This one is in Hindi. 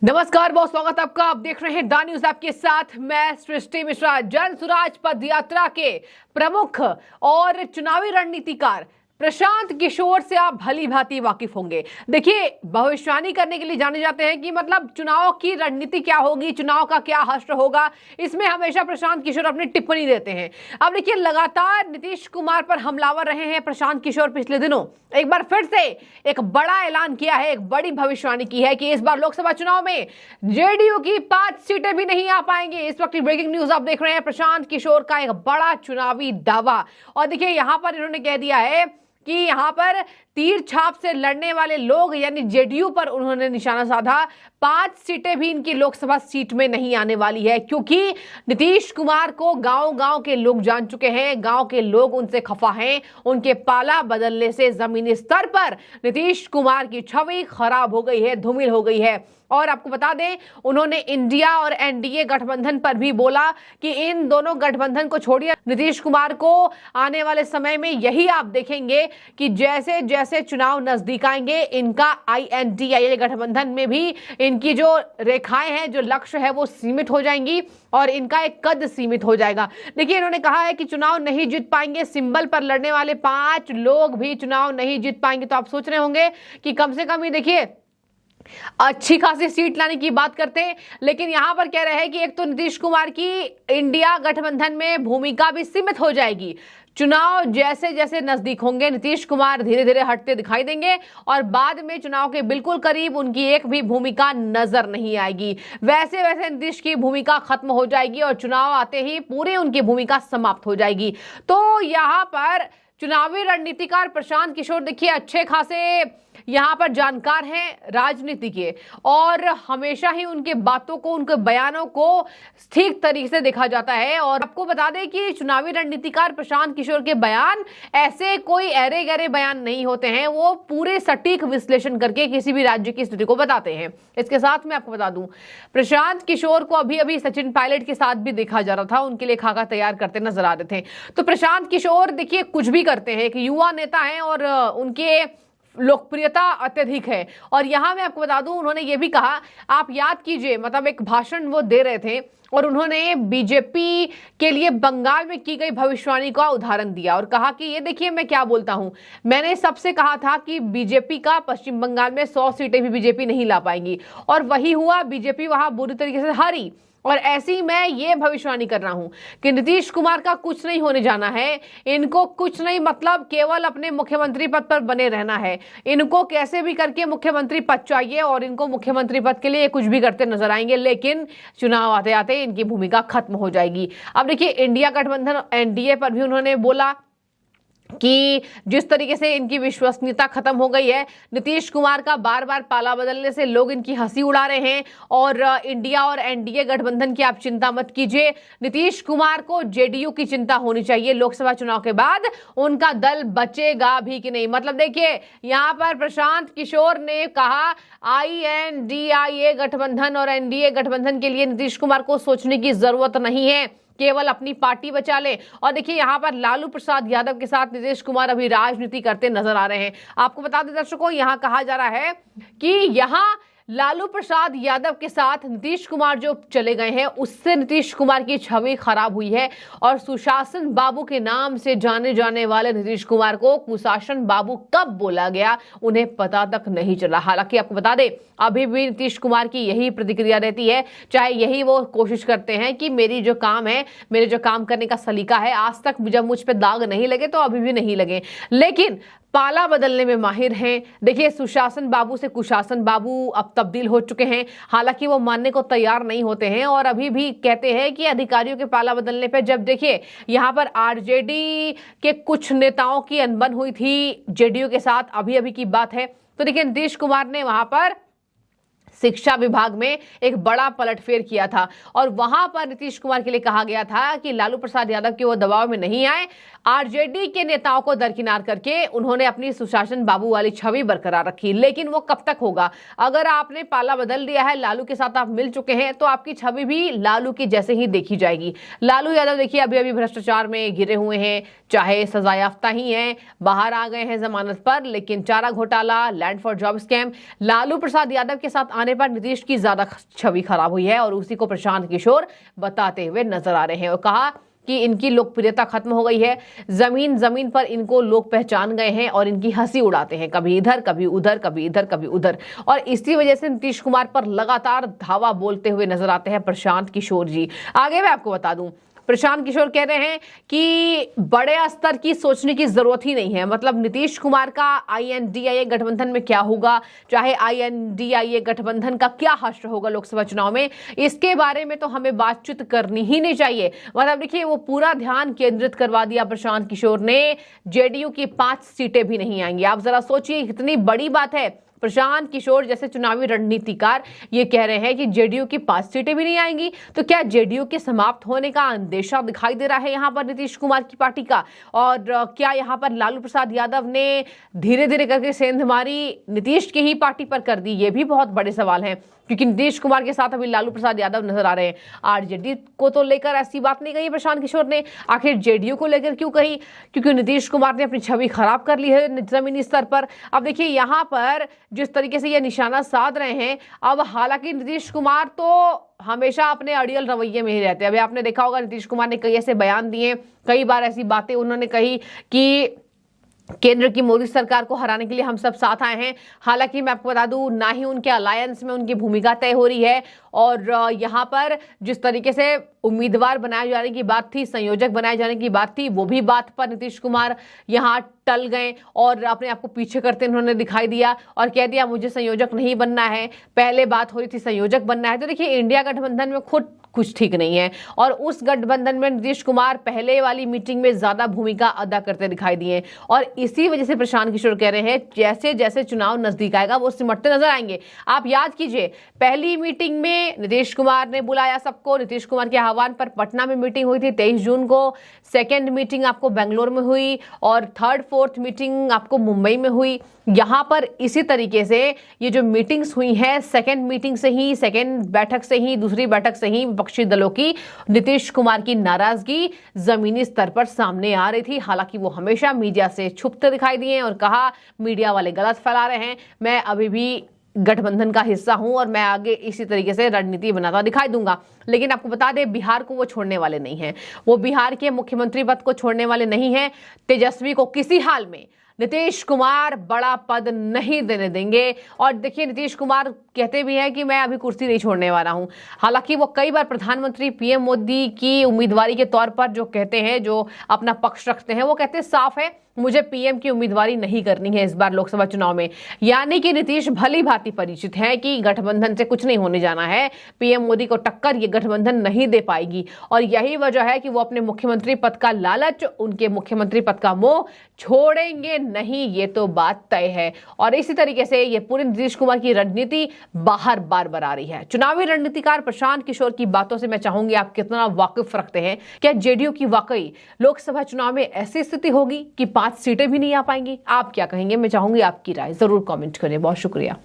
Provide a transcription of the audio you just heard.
नमस्कार, बहुत स्वागत है आपका। आप देख रहे हैं द न्यूज आपके साथ मैं सृष्टि मिश्रा। जन सुराज पद यात्रा के प्रमुख और चुनावी रणनीतिकार प्रशांत किशोर से आप भली भांति वाकिफ होंगे। देखिए, भविष्यवाणी करने के लिए जाने जाते हैं कि मतलब चुनाव की रणनीति क्या होगी, चुनाव का क्या हश्र होगा, इसमें हमेशा प्रशांत किशोर अपनी टिप्पणी देते हैं। अब देखिए, लगातार नीतीश कुमार पर हमलावर रहे हैं प्रशांत किशोर। पिछले दिनों एक बार फिर से एक बड़ा ऐलान किया है, एक बड़ी भविष्यवाणी की है कि इस बार लोकसभा चुनाव में जेडीयू की 5 सीटें भी नहीं आ पाएंगे। इस वक्त की ब्रेकिंग न्यूज आप देख रहे हैं, प्रशांत किशोर का एक बड़ा चुनावी दावा। और देखिए, यहां पर इन्होंने कह दिया है कि यहां पर तीर छाप से लड़ने वाले लोग यानी जेडीयू पर उन्होंने निशाना साधा। 5 सीटें भी इनकी लोकसभा सीट में नहीं आने वाली है, क्योंकि नीतीश कुमार को गांव-गांव के लोग जान चुके हैं। गांव के लोग उनसे खफा हैं। उनके पाला बदलने से जमीनी स्तर पर नीतीश कुमार की छवि खराब हो गई है, धूमिल हो गई है। और आपको बता दें, उन्होंने इंडिया और एनडीए गठबंधन पर भी बोला कि इन दोनों गठबंधन को छोड़िए, नीतीश कुमार को आने वाले समय में यही आप देखेंगे कि जैसे जैसे चुनाव नजदीक आएंगे, इनका INDIA गठबंधन में भी इनकी जो रेखाएं हैं, जो लक्ष्य है, वो सीमित हो जाएंगी और इनका एक कद सीमित हो जाएगा। देखिए, इन्होंने कहा है कि चुनाव नहीं जीत पाएंगे, सिंबल पर लड़ने वाले 5 लोग भी चुनाव नहीं जीत पाएंगे। तो आप सोच रहे होंगे कि कम से कम ही देखिए अच्छी खासी सीट लाने की बात करते हैं, लेकिन यहां पर कह रहे हैं कि एक तो नीतीश कुमार की इंडिया गठबंधन में भूमिका भी सीमित हो जाएगी। चुनाव जैसे जैसे नजदीक होंगे, नीतीश कुमार धीरे धीरे हटते दिखाई देंगे और बाद में चुनाव के बिल्कुल करीब उनकी एक भी भूमिका नजर नहीं आएगी। वैसे वैसे नीतीश की भूमिका खत्म हो जाएगी और चुनाव आते ही पूरी उनकी भूमिका समाप्त हो जाएगी। तो यहां पर चुनावी रणनीतिकार प्रशांत किशोर देखिए अच्छे खासे यहां पर जानकार हैं राजनीति के, और हमेशा ही उनके बातों को, उनके बयानों को ठीक तरीके से देखा जाता है। और आपको बता दें कि चुनावी रणनीतिकार प्रशांत किशोर के बयान ऐसे कोई अरे गहरे बयान नहीं होते हैं, वो पूरे सटीक विश्लेषण करके किसी भी राज्य की स्थिति को बताते हैं। इसके साथ मैं आपको बता दूं, प्रशांत किशोर को अभी अभी सचिन पायलट के साथ भी देखा जा रहा था, उनके लिए खाका तैयार करते नजर आ रहे थे। तो प्रशांत किशोर देखिए कुछ भी करते हैं, एक युवा नेता हैं और उनके लोकप्रियता अत्यधिक है। और यहां मैं आपको बता दूं, उन्होंने ये भी कहा, आप याद कीजिए, मतलब एक भाषण वो दे रहे थे और उन्होंने बीजेपी के लिए बंगाल में की गई भविष्यवाणी का उदाहरण दिया और कहा कि ये देखिए मैं क्या बोलता हूं, मैंने सबसे कहा था कि बीजेपी का पश्चिम बंगाल में 100 सीटें भी बीजेपी नहीं ला पाएंगी, और वही हुआ। बीजेपी वहां बुरी तरीके से हारी। और ऐसी मैं ये भविष्यवाणी कर रहा हूं कि नीतीश कुमार का कुछ नहीं होने जाना है। इनको कुछ नहीं, मतलब केवल अपने मुख्यमंत्री पद पर बने रहना है। इनको कैसे भी करके मुख्यमंत्री पद चाहिए और इनको मुख्यमंत्री पद के लिए कुछ भी करते नजर आएंगे, लेकिन चुनाव आते आते इनकी भूमिका खत्म हो जाएगी। अब देखिए, इंडिया गठबंधन एनडीए पर भी उन्होंने बोला कि जिस तरीके से इनकी विश्वसनीयता खत्म हो गई है, नीतीश कुमार का बार बार पाला बदलने से लोग इनकी हंसी उड़ा रहे हैं। और इंडिया और एनडीए गठबंधन की आप चिंता मत कीजिए, नीतीश कुमार को जेडीयू की चिंता होनी चाहिए। लोकसभा चुनाव के बाद उनका दल बचेगा भी कि नहीं। मतलब देखिए, यहां पर प्रशांत किशोर ने कहा INDIA गठबंधन और एनडीए गठबंधन के लिए नीतीश कुमार को सोचने की जरूरत नहीं है, केवल अपनी पार्टी बचा ले। और देखिए, यहां पर लालू प्रसाद यादव के साथ नीतीश कुमार अभी राजनीति करते नजर आ रहे हैं। आपको बता दें दर्शकों, यहां कहा जा रहा है कि यहां लालू प्रसाद यादव के साथ नीतीश कुमार जो चले गए हैं, उससे नीतीश कुमार की छवि खराब हुई है। और सुशासन बाबू के नाम से जाने जाने वाले नीतीश कुमार को कुशासन बाबू कब बोला गया, उन्हें पता तक नहीं चला। हालांकि आपको बता दें, अभी भी नीतीश कुमार की यही प्रतिक्रिया रहती है, चाहे यही वो कोशिश करते हैं कि मेरी जो काम है, मेरे जो काम करने का सलीका है, आज तक जब मुझ पे दाग नहीं लगे तो अभी भी नहीं लगे, लेकिन पाला बदलने में माहिर हैं। देखिए, सुशासन बाबू से कुशासन बाबू अब तब्दील हो चुके हैं। हालांकि वो मानने को तैयार नहीं होते हैं और अभी भी कहते हैं कि अधिकारियों के पाला बदलने पे, जब देखिए यहां पर आरजेडी के कुछ नेताओं की अनबन हुई थी जेडीयू के साथ, अभी अभी की बात है, तो देखिए नीतीश कुमार ने वहां पर शिक्षा विभाग में एक बड़ा पलटफेर किया था और वहां पर नीतीश कुमार के लिए कहा गया था कि लालू प्रसाद यादव के वो दबाव में नहीं आए। आरजेडी के नेताओं को दरकिनार करके उन्होंने अपनी सुशासन बाबू वाली छवि बरकरार रखी, लेकिन वो कब तक होगा? अगर आपने पाला बदल दिया है, लालू के साथ आप मिल चुके हैं, तो आपकी छवि भी लालू की जैसे ही देखी जाएगी। लालू यादव देखिए अभी अभी भ्रष्टाचार में घिरे हुए हैं, चाहे सजायाफ्ता ही हैं, बाहर आ गए हैं जमानत पर, लेकिन चारा घोटाला, land for job scam, Lalu Prasad Yadav के साथ आने जाने पर नीतीश की ज्यादा छवि खराब हुई है और उसी को प्रशांत किशोर बताते हुए नजर आ रहे हैं और कहा कि इनकी लोकप्रियता खत्म हो गई है, जमीन जमीन पर इनको लोग पहचान गए हैं और इनकी हंसी उड़ाते हैं, कभी इधर कभी उधर, कभी इधर कभी उधर। और इसी वजह से नीतीश कुमार पर लगातार धावा बोलते हुए नजर आते हैं प्रशांत किशोर जी। आगे मैं आपको बता दूं, प्रशांत किशोर कह रहे हैं कि बड़े स्तर की सोचने की जरूरत ही नहीं है। मतलब नीतीश कुमार का INDIA गठबंधन में क्या होगा, चाहे INDIA गठबंधन का क्या हश्र होगा लोकसभा चुनाव में, इसके बारे में तो हमें बातचीत करनी ही नहीं चाहिए। मतलब देखिए, वो पूरा ध्यान केंद्रित करवा दिया प्रशांत किशोर ने। JDU की 5 सीटें भी नहीं आएंगी। आप जरा सोचिए, कितनी बड़ी बात है। प्रशांत किशोर जैसे चुनावी रणनीतिकार ये कह रहे हैं कि JDU की 5 सीटें भी नहीं आएंगी। तो क्या JDU के समाप्त होने का अंदेशा दिखाई दे रहा है यहाँ पर नीतीश कुमार की पार्टी का? और क्या यहाँ पर लालू प्रसाद यादव ने धीरे धीरे करके सेंध मारी नीतीश की ही पार्टी पर कर दी? ये भी बहुत बड़े सवाल हैं, क्योंकि नीतीश कुमार के साथ अभी लालू प्रसाद यादव नजर आ रहे हैं। RJD को तो लेकर ऐसी बात नहीं कही प्रशांत किशोर ने। आखिर JDU को लेकर क्यों कही? क्योंकि नीतीश कुमार ने अपनी छवि खराब कर ली है जमीनी स्तर पर। अब देखिए, यहाँ पर जिस तरीके से ये निशाना साध रहे हैं, अब हालांकि नीतीश कुमार तो हमेशा अपने अड़ियल रवैये में ही रहते हैं। अभी आपने देखा होगा, नीतीश कुमार ने कई ऐसे बयान दिए, कई बार ऐसी बातें उन्होंने कही कि केंद्र की मोदी सरकार को हराने के लिए हम सब साथ आए हैं। हालांकि मैं आपको बता दूं, ना ही उनके अलायंस में उनकी भूमिका तय हो रही है, और यहाँ पर जिस तरीके से उम्मीदवार बनाए जाने की बात थी, संयोजक बनाए जाने की बात थी, वो भी बात पर नीतीश कुमार यहाँ टल गए और अपने आप को पीछे करते उन्होंने दिखाई दिया और कह दिया मुझे संयोजक नहीं बनना है। पहले बात हो रही थी संयोजक बनना है। तो देखिए, इंडिया गठबंधन में खुद कुछ ठीक नहीं है, और उस गठबंधन में नीतीश कुमार पहले वाली मीटिंग में ज्यादा भूमिका अदा करते दिखाई दिए, और इसी वजह से प्रशांत किशोर कह रहे हैं जैसे जैसे चुनाव नजदीक आएगा वो सिमटते नजर आएंगे। आप याद कीजिए, पहली मीटिंग में नीतीश कुमार ने बुलाया सबको, नीतीश कुमार के आह्वान पर पटना में मीटिंग हुई थी 23 जून को। सेकेंड मीटिंग आपको बेंगलोर में हुई, और थर्ड फोर्थ मीटिंग आपको मुंबई में हुई। यहाँ पर इसी तरीके से ये जो मीटिंग्स हुई हैं, सेकेंड मीटिंग से ही, सेकेंड बैठक से ही, दूसरी बैठक से ही विपक्षी दलों की नीतीश कुमार की नाराजगी जमीनी स्तर पर सामने आ रही थी। हालांकि वो हमेशा मीडिया से छुपते दिखाई दिए और कहा मीडिया वाले गलत फैला रहे हैं, मैं अभी भी गठबंधन का हिस्सा हूं और मैं आगे इसी तरीके से रणनीति बनाता दिखाई दूंगा। लेकिन आपको बता दें, बिहार को वो छोड़ने वाले नहीं हैं। वो बिहार के मुख्यमंत्री पद को छोड़ने वाले नहीं हैं। तेजस्वी को किसी हाल में नीतीश कुमार बड़ा पद नहीं देने देंगे। और देखिए, नीतीश कुमार कहते भी हैं कि मैं अभी कुर्सी नहीं छोड़ने वाला हूं। हालांकि वो कई बार प्रधानमंत्री PM मोदी की उम्मीदवारी के तौर पर जो कहते हैं, जो अपना पक्ष रखते हैं, वो कहते हैं साफ है मुझे PM की उम्मीदवारी नहीं करनी है इस बार लोकसभा चुनाव में। यानी कि नीतीश भली भांति परिचित है कि गठबंधन से कुछ नहीं होने जाना है, PM मोदी को टक्कर ये गठबंधन नहीं दे पाएगी। और यही वजह है कि वो अपने मुख्यमंत्री पद का लालच, उनके मुख्यमंत्री पद का मोह छोड़ेंगे नहीं, ये तो बात तय है। और इसी तरीके से ये पूरी नीतीश कुमार की रणनीति बाहर बार बार आ रही है। चुनावी रणनीतिकार प्रशांत किशोर की बातों से मैं चाहूंगी आप कितना वाकिफ रखते हैं। क्या JDU की वाकई लोकसभा चुनाव में ऐसी स्थिति होगी कि 5 सीटें भी नहीं आ पाएंगी? आप क्या कहेंगे? मैं चाहूंगी आपकी राय जरूर कमेंट करें। बहुत शुक्रिया।